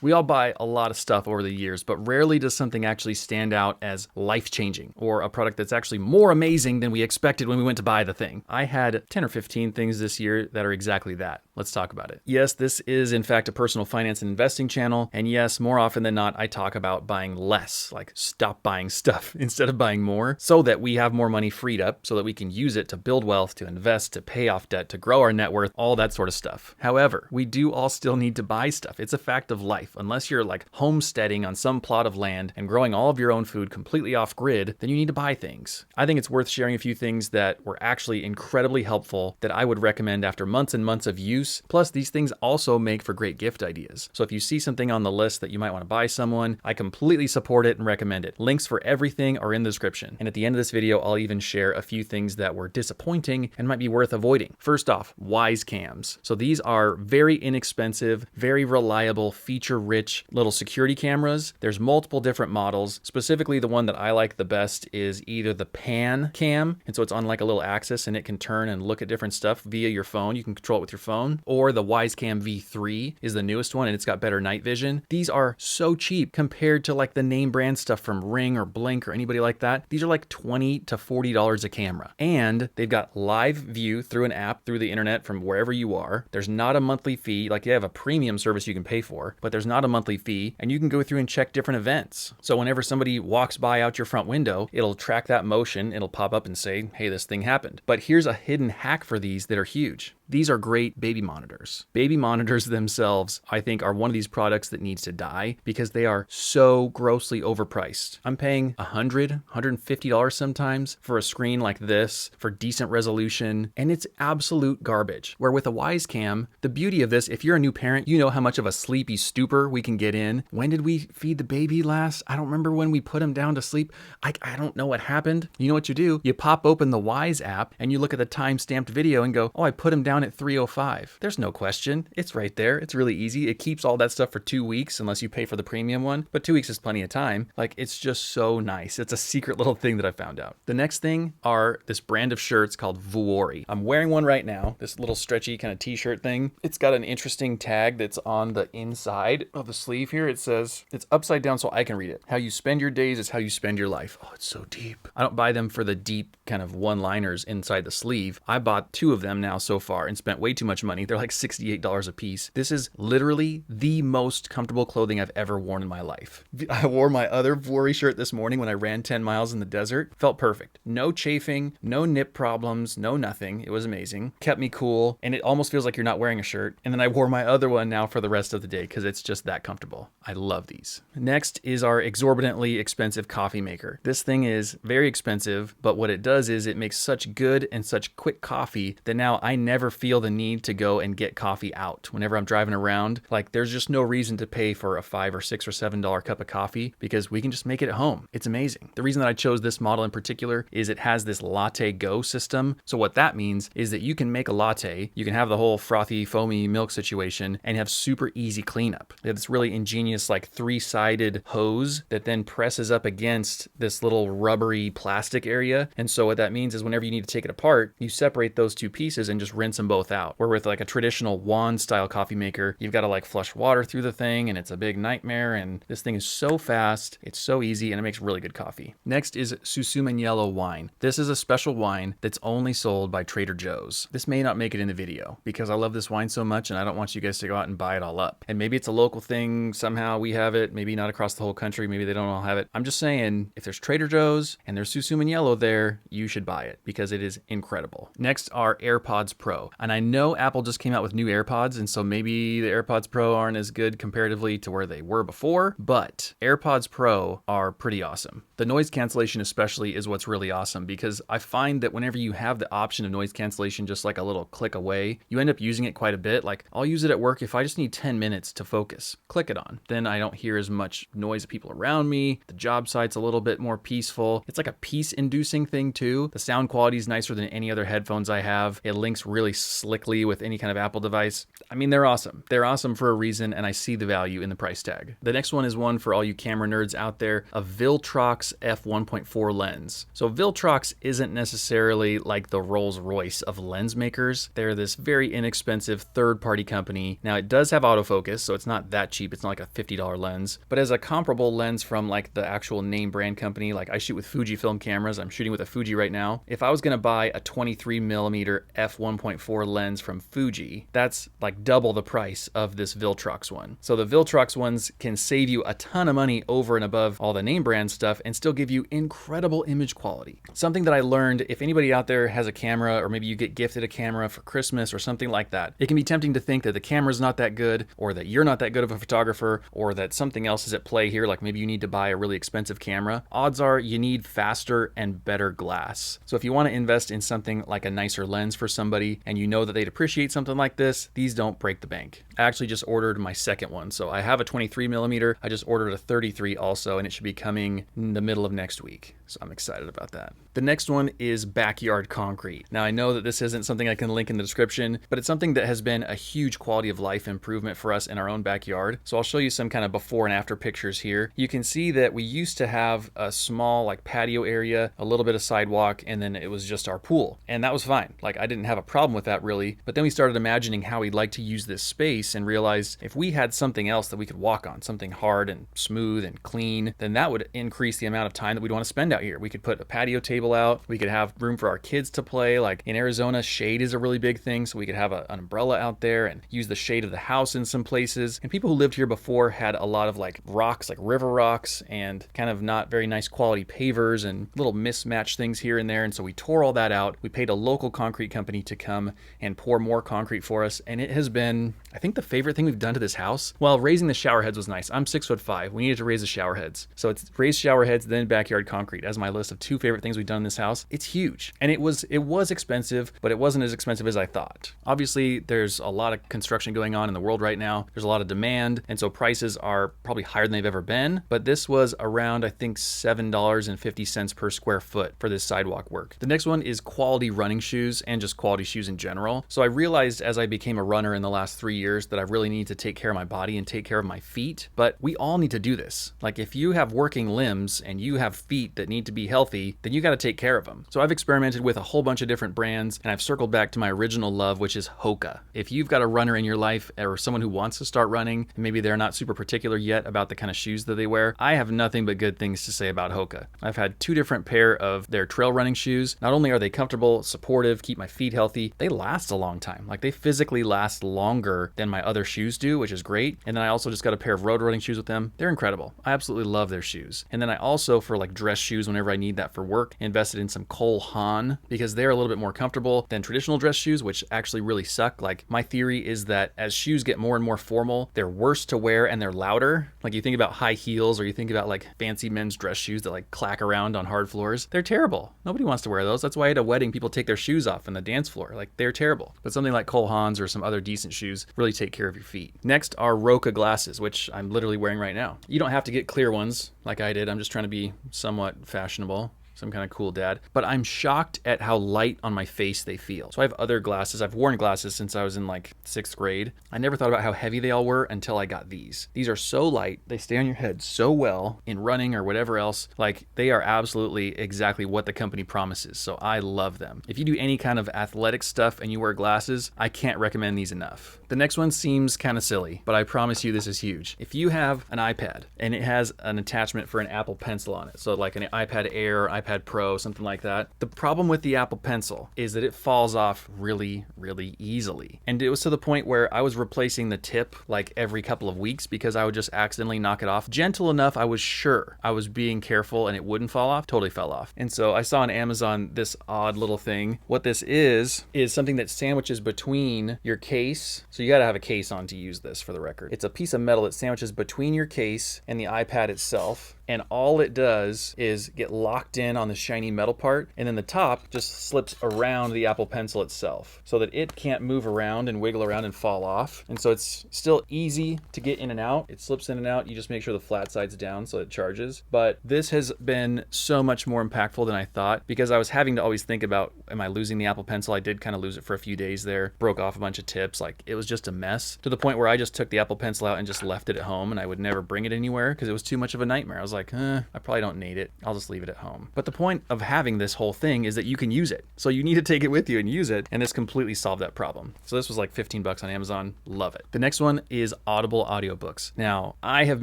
We all buy a lot of stuff over the years, but rarely does something actually stand out as life-changing or a product that's actually more amazing than we expected when we went to buy the thing. I had 10 or 15 things this year that are exactly that. Let's talk about it. Yes, this is in fact a personal finance and investing channel, and yes, more often than not, I talk about buying less, like stop buying stuff instead of buying more, so that we have more money freed up so that we can use it to build wealth, to invest, to pay off debt, to grow our net worth, all that sort of stuff. However, we do all still need to buy stuff. It's a fact of life. Unless you're like homesteading on some plot of land and growing all of your own food completely off grid, then you need to buy things. I think it's worth sharing a few things that were actually incredibly helpful that I would recommend after months and months of use. Plus, these things also make for great gift ideas. So if you see something on the list that you might want to buy someone, I completely support it and recommend it. Links for everything are in the description. And at the end of this video, I'll even share a few things that were disappointing and might be worth avoiding. First off, Wyze Cams. So these are very inexpensive, very reliable, feature-rich little security cameras. There's multiple different models. Specifically, the one that I like the best is either the Pan Cam, and so it's on like a little axis and it can turn and look at different stuff via your phone. You can control it with your phone. Or the Wyze Cam V3 is the newest one and it's got better night vision. These are so cheap compared to like the name brand stuff from Ring or Blink or anybody like that. These are like $20 to $40 a camera. And they've got live view through an app, through the internet from wherever you are. There's not a monthly fee. Like, they have a premium service you can pay for, but there's not a monthly fee, and you can go through and check different events. So whenever somebody walks by out your front window, it'll track that motion. It'll pop up and say, hey, this thing happened. But here's a hidden hack for these that are huge. These are great baby monitors. Baby monitors themselves, I think, are one of these products that needs to die because they are so grossly overpriced. I'm paying $100, $150 sometimes for a screen like this for decent resolution, and it's absolute garbage. Where with a Wyze Cam, the beauty of this, if you're a new parent, you know how much of a sleepy stupor we can get in. When did we feed the baby last? I don't remember when we put him down to sleep. I don't know what happened. You know what you do? You pop open the Wyze app and you look at the time-stamped video and go, oh, I put him down at 3:05. There's no question. It's right there. It's really easy. It keeps all that stuff for 2 weeks unless you pay for the premium one, but 2 weeks is plenty of time. Like, it's just so nice. It's a secret little thing that I found out. The next thing are this brand of shirts called Vuori. I'm wearing one right now, this little stretchy kind of t-shirt thing. It's got an interesting tag that's on the inside of the sleeve here. It says, it's upside down so I can read it. How you spend your days is how you spend your life. Oh, it's so deep. I don't buy them for the deep kind of one-liners inside the sleeve. I bought 2 of them now so far and spent way too much money. They're like $68 a piece. This is literally the most comfortable clothing I've ever worn in my life. I wore my other Vuori shirt this morning when I ran 10 miles in the desert. Felt perfect. No chafing, no nip problems, no nothing. It was amazing. Kept me cool, and it almost feels like you're not wearing a shirt. And then I wore my other one now for the rest of the day because it's just that comfortable. I love these. Next is our exorbitantly expensive coffee maker. This thing is very expensive, but what it does is it makes such good and such quick coffee that now I never feel the need to go and get coffee out. Whenever I'm driving around, like, there's just no reason to pay for a $5 or $6 or $7 cup of coffee because we can just make it at home. It's amazing. The reason that I chose this model in particular is it has this LatteGo system. So what that means is that you can make a latte, you can have the whole frothy, foamy milk situation and have super easy cleanup. They have this really ingenious like 3-sided hose that then presses up against this little rubbery plastic area. And so what that means is whenever you need to take it apart, you separate those 2 pieces and just rinse them both out. Where with like a traditional wand style coffee maker, you've got to like flush water through the thing and it's a big nightmare, and this thing is so fast, it's so easy, and it makes really good coffee. Next is Susumaniello wine. This is a special wine that's only sold by Trader Joe's. This may not make it in the video because I love this wine so much and I don't want you guys to go out and buy it all up. And maybe it's a local thing, somehow we have it, maybe not across the whole country, maybe they don't all have it. I'm just saying, if there's Trader Joe's and there's Susumaniello there, you should buy it because it is incredible. Next are AirPods Pro. And I know Apple just came out with new AirPods, and so maybe the AirPods Pro aren't as good comparatively to where they were before, but AirPods Pro are pretty awesome. The noise cancellation especially is what's really awesome because I find that whenever you have the option of noise cancellation just like a little click away, you end up using it quite a bit. Like, I'll use it at work if I just need 10 minutes to focus. Click it on. Then I don't hear as much noise of people around me. The job site's a little bit more peaceful. It's like a peace-inducing thing too. The sound quality is nicer than any other headphones I have. It links really slickly with any kind of Apple device. I mean, they're awesome. They're awesome for a reason, and I see the value in the price tag. The next one is one for all you camera nerds out there, a Viltrox Viltrox f1.4 lens. So Viltrox isn't necessarily like the Rolls-Royce of lens makers. They're this very inexpensive third-party company. Now it does have autofocus, so it's not that cheap. It's not like a $50 lens, but as a comparable lens from like the actual name brand company, like I shoot with Fujifilm cameras. I'm shooting with a Fuji right now. If I was gonna buy a 23mm f1.4 lens from Fuji, that's like double the price of this Viltrox one. So the Viltrox ones can save you a ton of money over and above all the name brand stuff and still give you incredible image quality. Something that I learned, if anybody out there has a camera, or maybe you get gifted a camera for Christmas or something like that, it can be tempting to think that the camera's not that good, or that you're not that good of a photographer, or that something else is at play here, like maybe you need to buy a really expensive camera. Odds are you need faster and better glass. So if you want to invest in something like a nicer lens for somebody, and you know that they'd appreciate something like this, these don't break the bank. I actually just ordered my second one. So I have a 23mm, I just ordered a 33 also, and it should be coming in the middle of next week. So I'm excited about that. The next one is backyard concrete. Now I know that this isn't something I can link in the description, but it's something that has been a huge quality of life improvement for us in our own backyard. So I'll show you some kind of before and after pictures here. You can see that we used to have a small like patio area, a little bit of sidewalk, and then it was just our pool. And that was fine. Like I didn't have a problem with that really, but then we started imagining how we'd like to use this space and realized if we had something else that we could walk on, something hard and smooth and clean, then that would increase the amount of time that we'd want to spend out here. We could put a patio table out, we could have room for our kids to play. Like in Arizona, shade is a really big thing, so we could have an umbrella out there and use the shade of the house in some places. And people who lived here before had a lot of like rocks, like river rocks, and kind of not very nice quality pavers and little mismatched things here and there. And so we tore all that out. We paid a local concrete company to come and pour more concrete for us, and it has been, I think, the favorite thing we've done to this house. Well, raising the shower heads was nice. I'm 6'5". We needed to raise the shower heads. So it's raised shower heads, then backyard concrete as my list of 2 favorite things we've done in this house. It's huge. And it was expensive, but it wasn't as expensive as I thought. Obviously, there's a lot of construction going on in the world right now. There's a lot of demand, and so prices are probably higher than they've ever been. But this was around, I think, $7.50 per square foot for this sidewalk work. The next one is quality running shoes and just quality shoes in general. So I realized as I became a runner in the last 3 years that I really need to take care of my body and take care of my feet. But we all need to do this. Like if you have working limbs and you have feet that need to be healthy, then you got to take care of them. So I've experimented with a whole bunch of different brands, and I've circled back to my original love, which is Roka. If you've got a runner in your life or someone who wants to start running, and maybe they're not super particular yet about the kind of shoes that they wear, I have nothing but good things to say about Roka. I've had 2 different pair of their trail running shoes. Not only are they comfortable, supportive, keep my feet healthy, they last a long time. Like they physically last longer than my other shoes do, which is great. And then I also just got a pair of road running shoes with them. They're incredible. I absolutely love their shoes. And then I also, for like dress shoes, whenever I need that for work, invested in some Cole Haan because they're a little bit more comfortable than traditional dress shoes, which actually really suck. Like my theory is that as shoes get more and more formal, they're worse to wear and they're louder. Like you think about high heels or you think about like fancy men's dress shoes that like clack around on hard floors. They're terrible. Nobody wants to wear those. That's why at a wedding, people take their shoes off on the dance floor. Like they're terrible. But something like Cole Haan's or some other decent shoes really take care of your feet. Next are Roka glasses, which I'm literally wearing right now. You don't have to get clear ones like I did. I'm just trying to be somewhat fashionable. Some kind of cool dad, but I'm shocked at how light on my face they feel. So I have other glasses. I've worn glasses since I was in like 6th grade. I never thought about how heavy they all were until I got these. These are so light. They stay on your head so well in running or whatever else. Like they are absolutely exactly what the company promises. So I love them. If you do any kind of athletic stuff and you wear glasses, I can't recommend these enough. The next one seems kind of silly, but I promise you this is huge. If you have an iPad and it has an attachment for an Apple Pencil on it, so like an iPad Air, iPad Pro, something like that. The problem with the Apple Pencil is that it falls off really, really easily. And it was to the point where I was replacing the tip like every couple of weeks because I would just accidentally knock it off. Gentle enough, I was sure I was being careful and it wouldn't fall off. Totally fell off. And so I saw on Amazon this odd little thing. What this is something that sandwiches between your case. So you gotta have a case on to use this, for the record. It's a piece of metal that sandwiches between your case and the iPad itself. And all it does is get locked in on the shiny metal part, and then the top just slips around the Apple Pencil itself so that it can't move around and wiggle around and fall off. And so it's still easy to get in and out. It slips in and out. You just make sure the flat side's down so it charges. But this has been so much more impactful than I thought because I was having to always think about, am I losing the Apple Pencil? I did kind of lose it for a few days there, broke off a bunch of tips. Like it was just a mess to the point where I just took the Apple Pencil out and just left it at home, and I would never bring it anywhere because it was too much of a nightmare. I was like, I probably don't need it. I'll just leave it at home. But the point of having this whole thing is that you can use it. So you need to take it with you and use it. And this completely solved that problem. So this was like $15 on Amazon. Love it. The next one is Audible audiobooks. Now, I have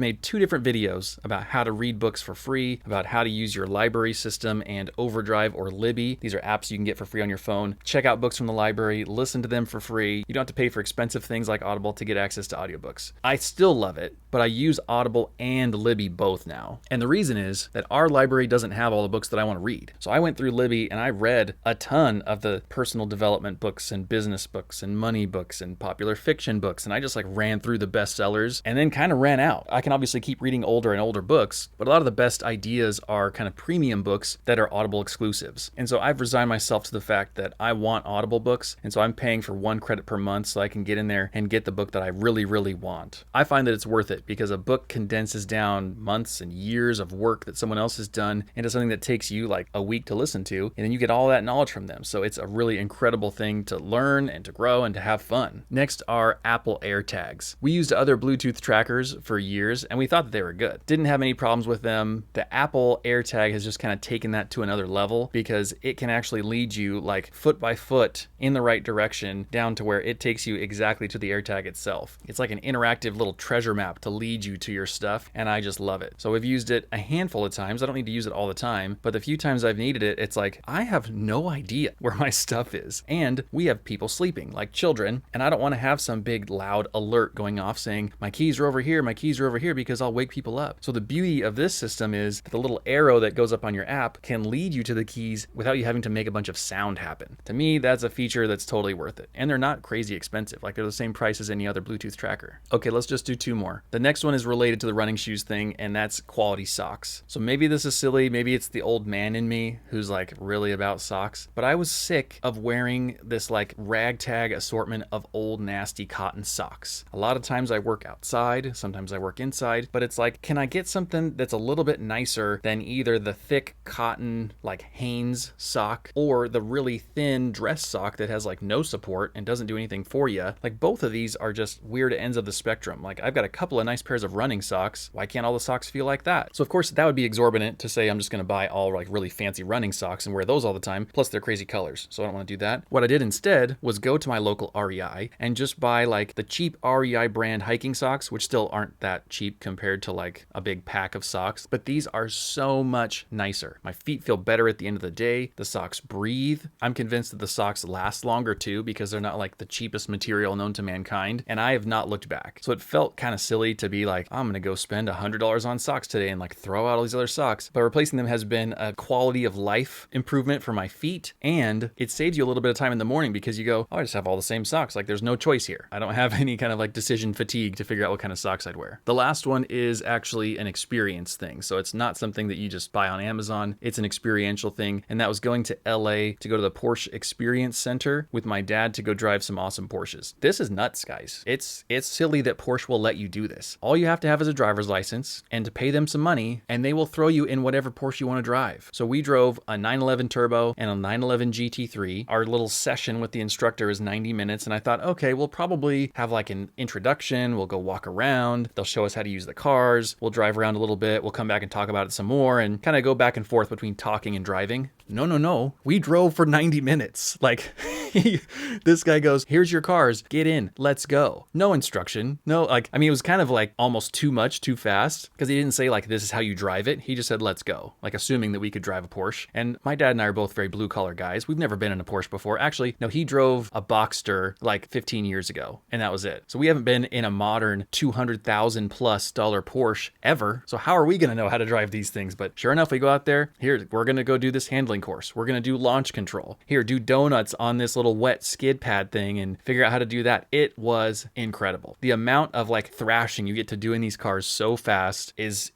made 2 different videos about how to read books for free, about how to use your library system and Overdrive or Libby. These are apps you can get for free on your phone. Check out books from the library, listen to them for free. You don't have to pay for expensive things like Audible to get access to audiobooks. I still love it, but I use Audible and Libby both now. And the reason is that our library doesn't have all the books that I want to read. So I went through Libby and I read a ton of the personal development books and business books and money books and popular fiction books. And I just like ran through the bestsellers and then kind of ran out. I can obviously keep reading older and older books, but a lot of the best ideas are kind of premium books that are Audible exclusives. And so I've resigned myself to the fact that I want Audible books. And so I'm paying for 1 credit per month so I can get in there and get the book that I really, really want. I find that it's worth it because a book condenses down months and years of work that someone else has done into something that takes you like a week to listen to, and then you get all that knowledge from them. So it's a really incredible thing to learn and to grow and to have fun. Next are Apple AirTags. We used other Bluetooth trackers for years and we thought that they were good. Didn't have any problems with them. The Apple AirTag has just kind of taken that to another level because it can actually lead you like foot by foot in the right direction down to where it takes you exactly to the AirTag itself. It's like an interactive little treasure map to lead you to your stuff, and I just love it. So we've used it a handful of times. I don't need to use it all the time, but the few times I've needed it, it's like, I have no idea where my stuff is. And we have people sleeping, like children, and I don't want to have some big loud alert going off saying, my keys are over here, my keys are over here, because I'll wake people up. So the beauty of this system is that the little arrow that goes up on your app can lead you to the keys without you having to make a bunch of sound happen. To me, that's a feature that's totally worth it. And they're not crazy expensive. Like they're the same price as any other Bluetooth tracker. Okay, let's just do 2 more. The next one is related to the running shoes thing, and that's quality socks. So maybe this is silly. Maybe it's the old man in me who's like really about socks, but I was sick of wearing this like ragtag assortment of old nasty cotton socks. A lot of times I work outside, sometimes I work inside, but it's like, can I get something that's a little bit nicer than either the thick cotton like Hanes sock or the really thin dress sock that has like no support and doesn't do anything for you? Like both of these are just weird ends of the spectrum. Like I've got a couple of nice pairs of running socks. Why can't all the socks feel like that? So of course that would be exorbitant to say I'm just going to buy all like really fancy running socks and wear those all the time. Plus they're crazy colors. So I don't want to do that. What I did instead was go to my local REI and just buy like the cheap REI brand hiking socks, which still aren't that cheap compared to like a big pack of socks, but these are so much nicer. My feet feel better at the end of the day. The socks breathe. I'm convinced that the socks last longer too because they're not like the cheapest material known to mankind, and I have not looked back. So it felt kind of silly to be like, I'm gonna go spend $100 on socks today and like throw out all these other socks, but replacing them has been a quality of life improvement for my feet, and it saves you a little bit of time in the morning because you go, oh, I just have all the same socks. Like there's no choice here. I don't have any kind of like decision fatigue to figure out what kind of socks I'd wear. The last one is actually an experience thing. So it's not something that you just buy on Amazon. It's an experiential thing. And that was going to LA to go to the Porsche Experience Center with my dad to go drive some awesome Porsches. This is nuts, guys. It's silly that Porsche will let you do this. All you have to have is a driver's license and to pay them some money, and they will throw you in whatever Porsche you want to drive. So we drove a 911 Turbo and a 911 GT3. Our little session with the instructor is 90 minutes. And I thought, okay, we'll probably have like an introduction. We'll go walk around. They'll show us how to use the cars. We'll drive around a little bit. We'll come back and talk about it some more and kind of go back and forth between talking and driving. No. We drove for 90 minutes. Like this guy goes, here's your cars, get in, let's go. No instruction. No, like, I mean, it was kind of like almost too much, too fast, because he didn't say like, this is how you drive it. He just said, let's go, like assuming that we could drive a Porsche. And my dad and I are both very blue collar guys. We've never been in a Porsche before. Actually, no, he drove a Boxster like 15 years ago, and that was it. So we haven't been in a modern $200,000+ Porsche ever. So how are we going to know how to drive these things? But sure enough, we go out there. Here, we're going to go do this handling course. We're going to do launch control. Here, do donuts on this little wet skid pad thing and figure out how to do that. It was incredible. The amount of like thrashing you get to do in these cars so fast is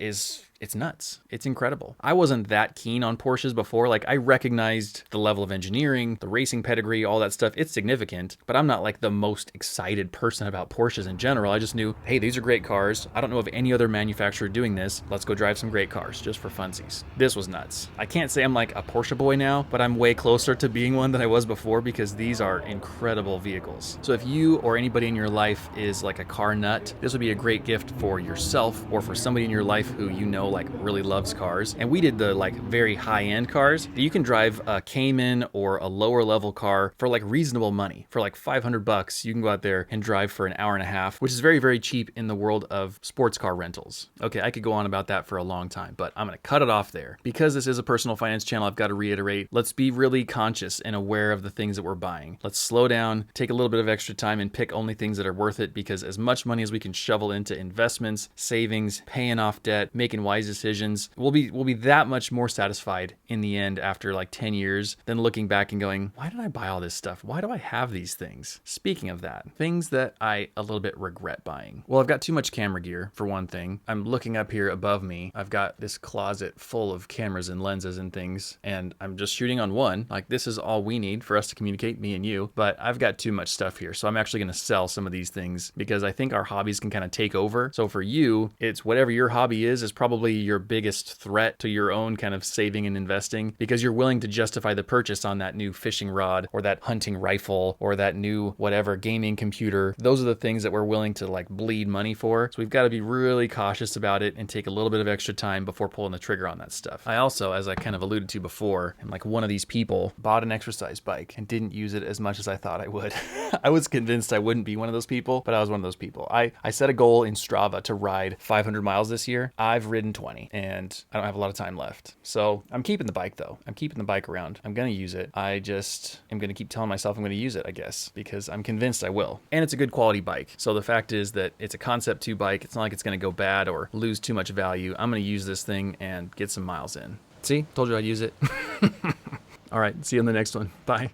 it's nuts. It's incredible. I wasn't that keen on Porsches before. Like I recognized the level of engineering, the racing pedigree, all that stuff. It's significant, but I'm not like the most excited person about Porsches in general. I just knew, hey, these are great cars. I don't know of any other manufacturer doing this. Let's go drive some great cars just for funsies. This was nuts. I can't say I'm like a Porsche boy now, but I'm way closer to being one than I was before because these are incredible vehicles. So if you or anybody in your life is like a car nut, this would be a great gift for yourself or for somebody in your life who you know like really loves cars, and we did the like very high-end cars. You can drive a Cayman or a lower level car for like reasonable money. For like $500, you can go out there and drive for an hour and a half, which is very, very cheap in the world of sports car rentals. Okay, I could go on about that for a long time, but I'm gonna cut it off there. Because this is a personal finance channel, I've got to reiterate, let's be really conscious and aware of the things that we're buying. Let's slow down, take a little bit of extra time, and pick only things that are worth it, because as much money as we can shovel into investments, savings, paying off debt, making wise decisions, we'll be that much more satisfied in the end after like 10 years than looking back and going, why did I buy all this stuff? Why do I have these things? Speaking of that, things that I a little bit regret buying. Well, I've got too much camera gear, for one thing. I'm looking up here above me. I've got this closet full of cameras and lenses and things, and I'm just shooting on one. Like, this is all we need for us to communicate, me and you, but I've got too much stuff here. So I'm actually gonna sell some of these things because I think our hobbies can kind of take over. So for you, it's whatever your hobby is probably your biggest threat to your own kind of saving and investing, because you're willing to justify the purchase on that new fishing rod or that hunting rifle or that new whatever gaming computer. Those are the things that we're willing to like bleed money for. So we've got to be really cautious about it and take a little bit of extra time before pulling the trigger on that stuff. I also, as I kind of alluded to before, am like one of these people, bought an exercise bike and didn't use it as much as I thought I would. I was convinced I wouldn't be one of those people, but I was one of those people. I set a goal in Strava to ride 500 miles this year. I've ridden 20 and I don't have a lot of time left. So I'm keeping the bike though. I'm keeping the bike around. I'm going to use it. I just am going to keep telling myself I'm going to use it, I guess, because I'm convinced I will. And it's a good quality bike. So the fact is that it's a Concept 2 bike. It's not like it's going to go bad or lose too much value. I'm going to use this thing and get some miles in. See, told you I'd use it. All right, see you on the next one. Bye.